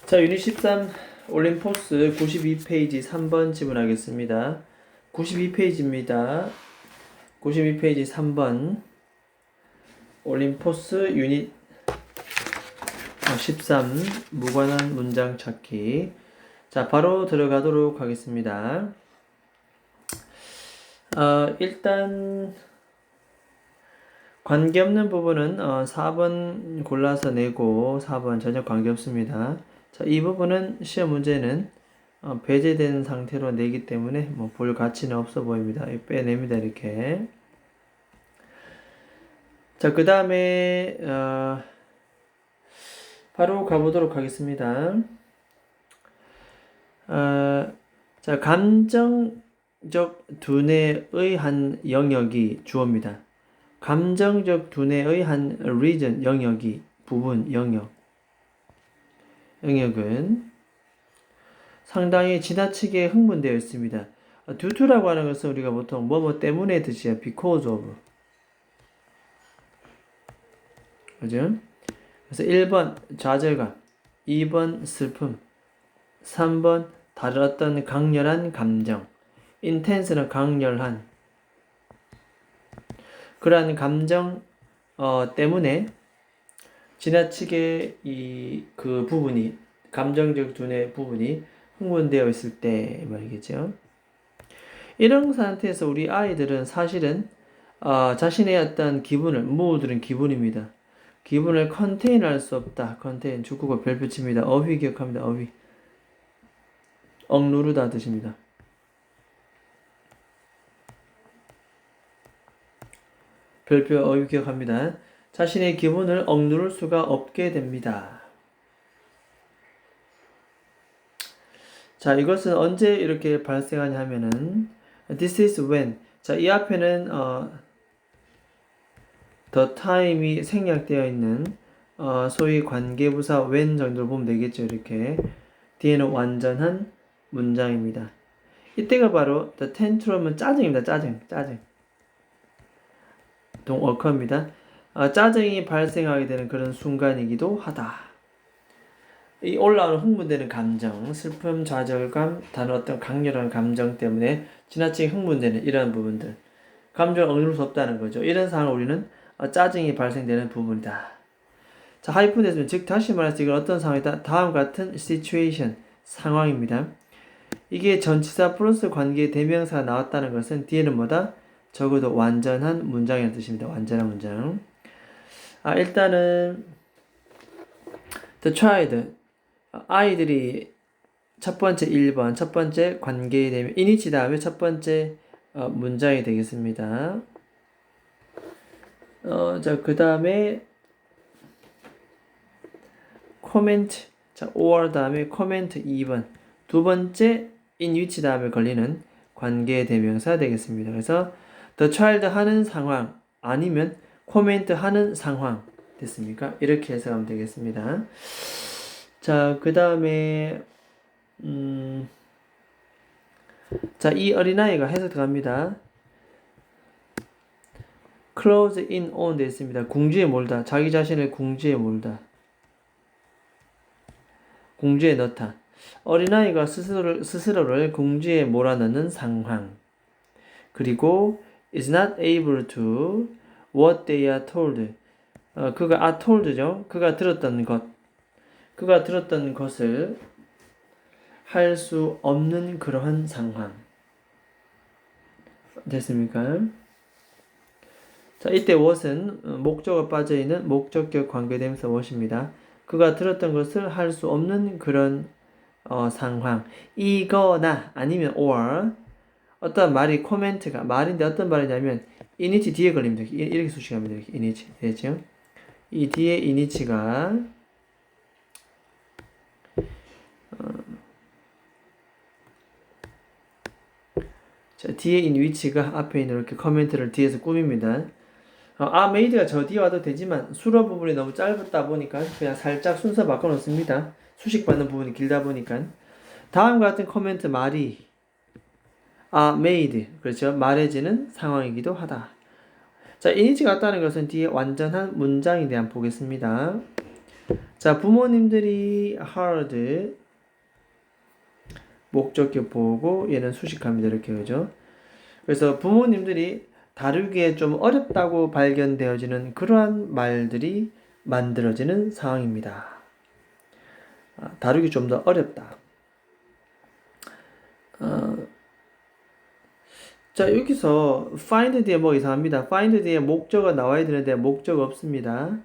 자, 유닛 13 올림포스 92페이지 3번 지문하겠습니다. 92페이지입니다. 92페이지 3번 올림포스 유닛 13 무관한 문장 찾기. 자, 바로 들어가도록 하겠습니다. 일단 관계없는 부분은 4번 골라서 내고 4번 전혀 관계없습니다. 자, 이 부분은 시험 문제는 배제된 상태로 내기 때문에 뭐 볼 가치는 없어 보입니다. 빼냅니다. 이렇게. 자, 그 다음에 바로 가보도록 하겠습니다. 자, 감정적 두뇌의 한 영역이 주어입니다. 감정적 두뇌의 한 region 영역이 부분 영역은 상당히 지나치게 흥분되어 있습니다. due to라고 하는 것은 우리가 보통 뭐뭐 때문에 뜻이야. because of. 그죠? 그래서 1번 좌절감, 2번 슬픔, 3번 다른 어떤 강렬한 감정. intense는 강렬한. 그러한 감정 때문에 지나치게 그 부분이 감정적 두뇌 부분이 흥분되어 있을 때 말이겠죠. 이런 상태에서 우리 아이들은 사실은 자신의 어떤 기분을 mood는 기분입니다. 기분을 컨테인할 수 없다. 컨테인 중국어 별표 칩니다. 어휘 기억합니다. 어휘 억누르다 뜻입니다. 별표 어휘 기억합니다. 자신의 기분을 억누를 수가 없게 됩니다. 자, 이것은 언제 이렇게 발생하냐 하면은 this is when. 자, 이 앞에는 the time이 생략되어 있는 소위 관계부사 when 정도를 보면 되겠죠. 이렇게 뒤에는 완전한 문장입니다. 이때가 바로 the tantrum은 짜증입니다. 짜증 동어커입니다. 짜증이 발생하게 되는 그런 순간이기도 하다. 이 올라오는 흥분되는 감정, 슬픔, 좌절감, 다른 어떤 강렬한 감정 때문에 지나치게 흥분되는 이러한 부분들, 감정을 억누를 수 없다는 거죠. 이런 상황을 우리는 짜증이 발생되는 부분이다. 자, 하이픈에서는 즉 다시 말해서 이건 어떤 상황이다? 다음 같은 situation, 상황입니다. 이게 전치사 플러스 관계 대명사가 나왔다는 것은 뒤에는 뭐다? 적어도 완전한 문장이라는 뜻입니다. 완전한 문장. 일단은 the child, 아이들이 첫 번째 1번, 첫 번째 관계에 대면 이니치 다음에 첫 번째 문장이 되겠습니다. 자, 그 다음에 comment, 자, or 다음에 comment 2번, 두 번째 in which 다음에 걸리는 관계 대명사 되겠습니다. 그래서 the child 하는 상황 아니면 comment 하는 상황 됐습니까? 이렇게 해석하면 되겠습니다. 자, 그 다음에 자, 이 어린아이가 해석 들어갑니다. close in on 되어 있습니다. 궁지에 몰다. 자기 자신을 궁지에 몰다. 궁지에 넣다. 어린아이가 스스로를 궁지에 몰아넣는 상황. 그리고 is not able to what they are told. 그가 are told죠. 그가 들었던 것을 할 수 없는 그러한 상황. 됐습니까? 자, 이때 what은 목적어 빠져있는 목적격 관계대명사 what입니다. 그가 들었던 것을 할 수 없는 그런 상황. 이거나 아니면 or 어떤 말이 코멘트가 말인데 어떤 말이냐면 이니치 뒤에 걸립니다. 이렇게 수식합니다. 이렇게 이니치 되죠? 이 뒤에 이니치가 자, 뒤에 in which가 앞에 있는 이렇게 커멘트를 뒤에서 꾸밉니다. made가 저 뒤에 와도 되지만 수로 부분이 너무 짧다 보니까 그냥 살짝 순서 바꿔 놓습니다. 수식받는 부분이 길다 보니까 다음과 같은 코멘트 말이 made 그렇죠. 말해지는 상황이기도 하다. 자, 이니치 같다는 것은 뒤에 완전한 문장에 대한 보겠습니다. 자, 부모님들이 hard 목적격 보고 얘는 수식합니다. 이렇게 그죠? 그래서 부모님들이 다루기에 좀 어렵다고 발견되어지는 그러한 말들이 만들어지는 상황입니다. 다루기 좀 더 어렵다. 자, 여기서 find 뒤에 뭐 이상합니다. find 뒤에 목적어 나와야 되는데 목적어 없습니다.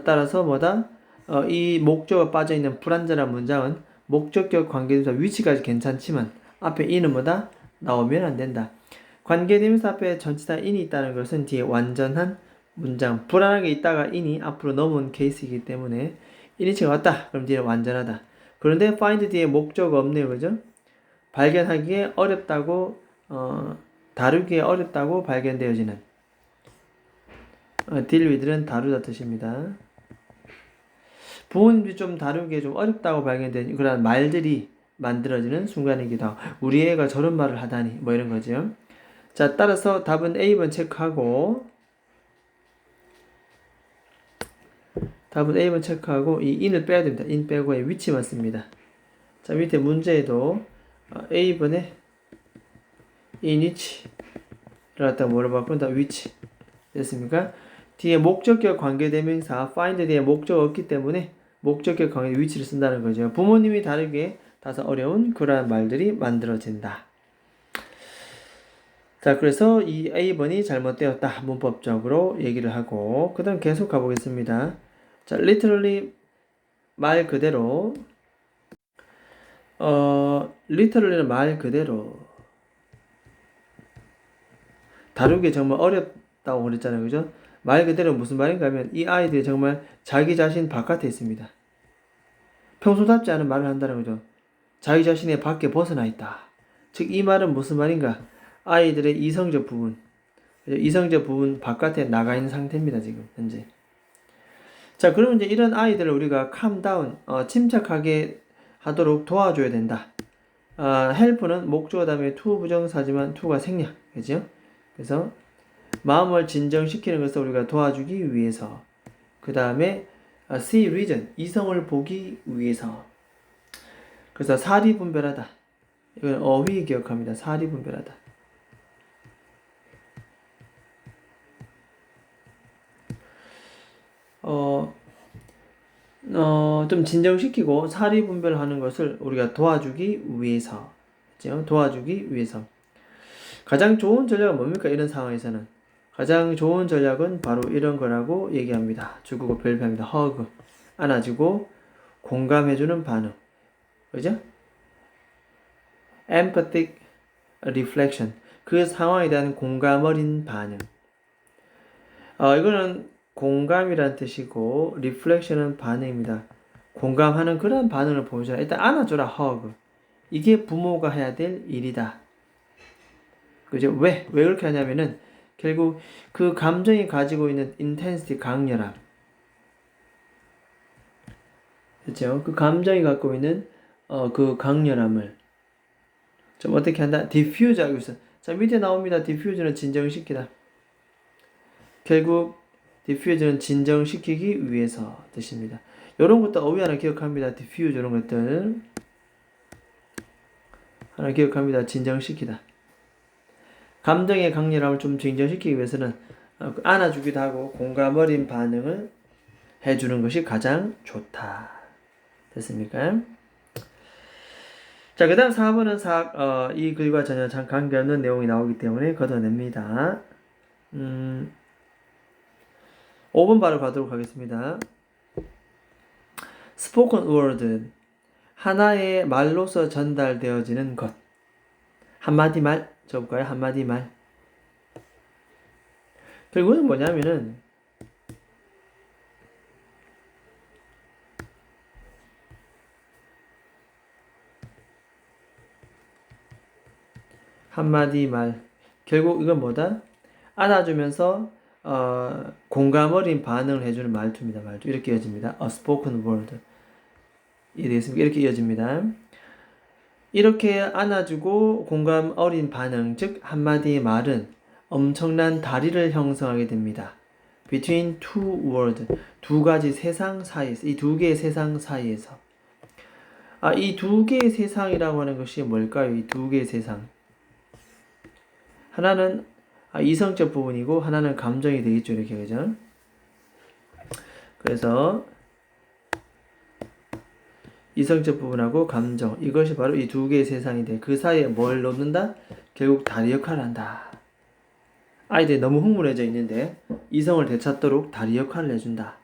따라서 뭐다? 이 목적어 빠져있는 불완전한 문장은 목적격 관계대명사 위치까지 괜찮지만 앞에 in은 뭐다? 나오면 안 된다. 관계대명사 앞에 전치사 in이 있다는 것은 뒤에 완전한 문장, 불안하게 있다가 in이 앞으로 넘어온 케이스이기 때문에 in이치가 왔다. 그럼 뒤에 완전하다. 그런데 find 뒤에 목적어 없네요. 그죠? 발견하기에 어렵다고 다루기에 어렵다고 발견되어지는 deal with는 다루다 뜻입니다. 부모님들이 좀 다루기에 좀 어렵다고 발견된 그런 말들이 만들어지는 순간이기도 하고 우리 애가 저런 말을 하다니 뭐 이런 거죠. 자, 따라서 답은 A번 체크하고 이 in을 빼야 됩니다. in 빼고의 위치만 씁니다. 자, 밑에 문제에도 A번에 in which 라고 물어봤고 다 which 됐습니까? 뒤에 목적격 관계대명사 find 뒤에 목적 없기 때문에 목적격 관계 위치를 쓴다는 거죠. 부모님이 다르게 다소 어려운 그러한 말들이 만들어진다. 자, 그래서 이 A번이 잘못되었다. 문법적으로 얘기를 하고 그 다음 계속 가보겠습니다. 자, literally 말 그대로 literally는 말 그대로 다루기 정말 어렵다고 그랬잖아요. 그죠? 말 그대로 무슨 말인가 하면 이 아이들이 정말 자기 자신 바깥에 있습니다. 평소답지 않은 말을 한다는 거죠. 자기 자신의 밖에 벗어나 있다. 즉 이 말은 무슨 말인가? 아이들의 이성적 부분, 이성적 부분 바깥에 나가 있는 상태입니다. 지금 현재. 자, 그러면 이제 이런 아이들을 우리가 calm down, 침착하게 하도록 도와줘야 된다. help는 목적어 다음에 to 부정사지만 to가 생략, 그죠? 그래서 마음을 진정시키는 것을 우리가 도와주기 위해서 그 다음에 see reason, 이성을 보기 위해서 그래서 사리분별하다. 이건 어휘 기억합니다. 사리분별하다. 좀 진정시키고 사리분별하는 것을 우리가 도와주기 위해서 그죠? 도와주기 위해서 가장 좋은 전략은 뭡니까? 이런 상황에서는 가장 좋은 전략은 바로 이런 거라고 얘기합니다. 중국어 별표합니다. hug, 안아주고 공감해주는 반응, 그죠? empathic reflection, 그 상황에 대한 공감 어린 반응. 이거는 공감이란 뜻이고 reflection은 반응입니다. 공감하는 그런 반응을 보여줘라. 일단 안아줘라. hug. 이게 부모가 해야 될 일이다. 그죠? 왜 그렇게 하냐면은 결국 그 감정이 가지고 있는 intensity, 강렬함, 그렇죠? 그 감정이 갖고 있는 그 강렬함을 좀 어떻게 한다? diffuse 하고 있어. 자, 밑에 나옵니다. diffuse는 진정시키다. 결국 diffuse는 진정시키기 위해서 뜻입니다. 이런 것도 어휘 하나 기억합니다. diffuse 이런 것들 하나 기억합니다. 진정시키다. 감정의 강렬함을 좀 진정시키기 위해서는 안아주기도 하고 공감 어린 반응을 해주는 것이 가장 좋다. 됐습니까? 자, 그 다음 4번은 이 글과 전혀 관계없는 내용이 나오기 때문에 걷어냅니다. 5번 바로 가도록 하겠습니다. spoken word, 하나의 말로서 전달되어지는 것. 한마디 말, 적어볼까요? 한마디 말. 결국은 뭐냐면은 한마디 말. 결국 이건 뭐다? 안아주면서 공감 어린 반응을 해주는 말투입니다. 말투. 이렇게 이어집니다. A spoken word. 이해되겠습니까? 이렇게 이어집니다. 이렇게 안아주고 공감 어린 반응, 즉 한마디의 말은 엄청난 다리를 형성하게 됩니다. between two worlds. 두 가지 세상 사이에서, 이 두 개의 세상 사이에서. 이 두 개의 세상이라고 하는 것이 뭘까요? 이 두 개의 세상. 하나는 이성적 부분이고 하나는 감정이 되겠죠. 이렇게 그죠? 그래서 이성적 부분하고 감정, 이것이 바로 이 두 개의 세상인데 그 사이에 뭘 놓는다? 결국 다리 역할을 한다. 아이들이 너무 흥분해져 있는데 이성을 되찾도록 다리 역할을 해준다.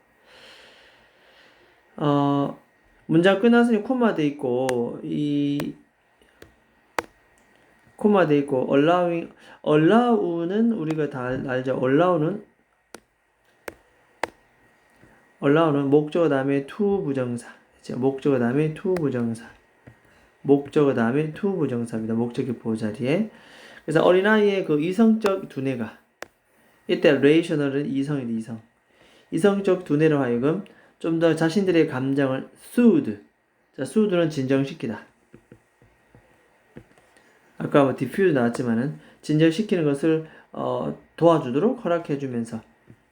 문장 끝났으니 코마 돼 있고 코마 돼 있고 allow는 우리가 다 알죠. allow는 목적어 다음에 to 부정사. 그렇죠? 목적어 다음에 to 부정사. 목적어 다음에 to 부정사입니다. 목적의 보호자리에. 그래서 어린아이의 그 이성적 두뇌가 이때 레이셔널은 이성이다. 이성적 두뇌로 하여금 좀 더 자신들의 감정을 soothe. 자, soothe는 진정시키다. 아까 뭐 diffuse 나왔지만은 진정시키는 것을 도와주도록 허락해주면서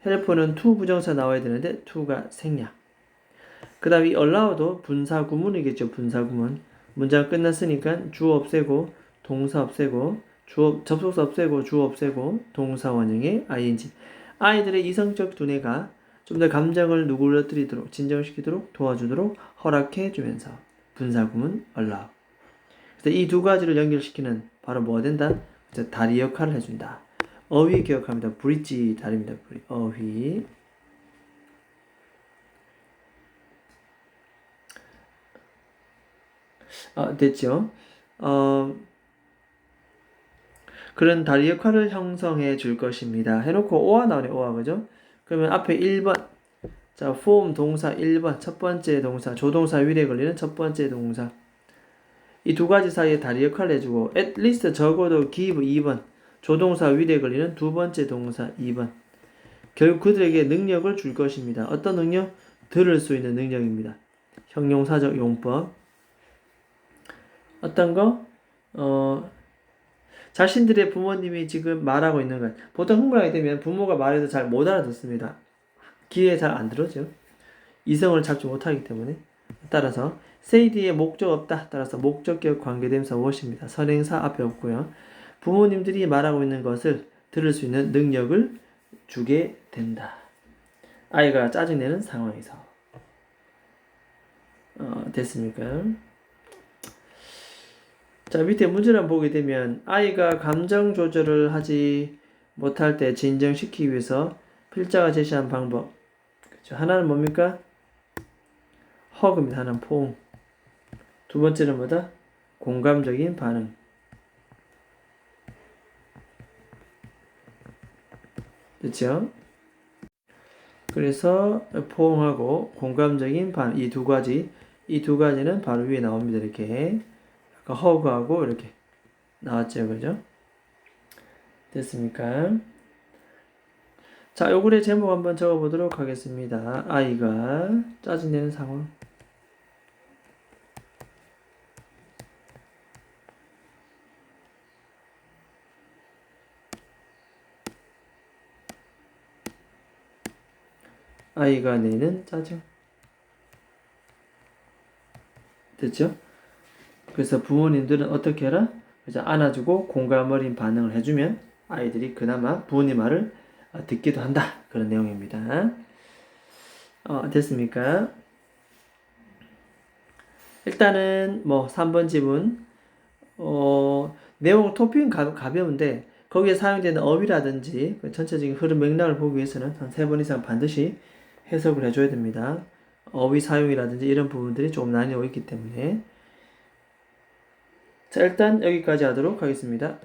help는 to 부정사 나와야 되는데 to가 생략. 그 다음에 이 allow도 분사구문이겠죠. 분사구문. 문장 끝났으니까 주어 없애고 동사 없애고 접속사 없애고 주어 없애고 동사 원형의 ing. 아이들의 이성적 두뇌가 좀 더 감정을 누그러뜨리도록 진정시키도록 도와주도록 허락해주면서 분사구문 allow. 그래서 이 두 가지를 연결시키는 바로 뭐가 된다? 다리 역할을 해준다. 어휘 기억합니다. 브릿지 다리입니다. 어휘. 됐죠? 그런 다리 역할을 형성해 줄 것입니다. 해놓고 오화 나오네. 오화 그죠? 그러면 앞에 1번 자 form 동사 1번 첫 번째 동사 조동사 위에 걸리는 첫 번째 동사 이 두 가지 사이에 다리 역할을 해주고 at least 적어도 give 2번 조동사 위에 걸리는 두 번째 동사 2번 결국 그들에게 능력을 줄 것입니다. 어떤 능력? 들을 수 있는 능력입니다. 형용사적 용법 어떤 거? 자신들의 부모님이 지금 말하고 있는 것. 보통 흥분하게 되면 부모가 말해도 잘 못 알아듣습니다. 귀에 잘 안 들어오죠. 이성을 잡지 못하기 때문에. 따라서 say 뒤에 목적 없다. 따라서 목적격 관계대명사 무엇입니다. 선행사 앞에 없고요. 부모님들이 말하고 있는 것을 들을 수 있는 능력을 주게 된다. 아이가 짜증내는 상황에서. 됐습니까? 자, 밑에 문제를 보게 되면 아이가 감정 조절을 하지 못할 때 진정시키기 위해서 필자가 제시한 방법. 그렇죠. 하나는 뭡니까? 허그입니다. 하나는 포옹. 두 번째는 뭐다? 공감적인 반응. 그렇죠? 그래서 포옹하고 공감적인 반응 이 두 가지는 바로 위에 나옵니다. 이렇게. 허그하고 이렇게 나왔죠. 그죠? 됐습니까? 자, 요 글의 제목 한번 적어보도록 하겠습니다. 아이가 짜증내는 상황. 아이가 내는 짜증. 됐죠? 그래서 부모님들은 어떻게 해라? 그래서 안아주고 공감 어린 반응을 해주면 아이들이 그나마 부모님 말을 듣기도 한다. 그런 내용입니다. 됐습니까? 일단은 뭐 3번 지문 내용 토픽은 가벼운데 거기에 사용되는 어휘라든지 전체적인 흐름 맥락을 보기 위해서는 한 3번 이상 반드시 해석을 해줘야 됩니다. 어휘 사용이라든지 이런 부분들이 조금 난이도가 있기 때문에 자, 일단 여기까지 하도록 하겠습니다.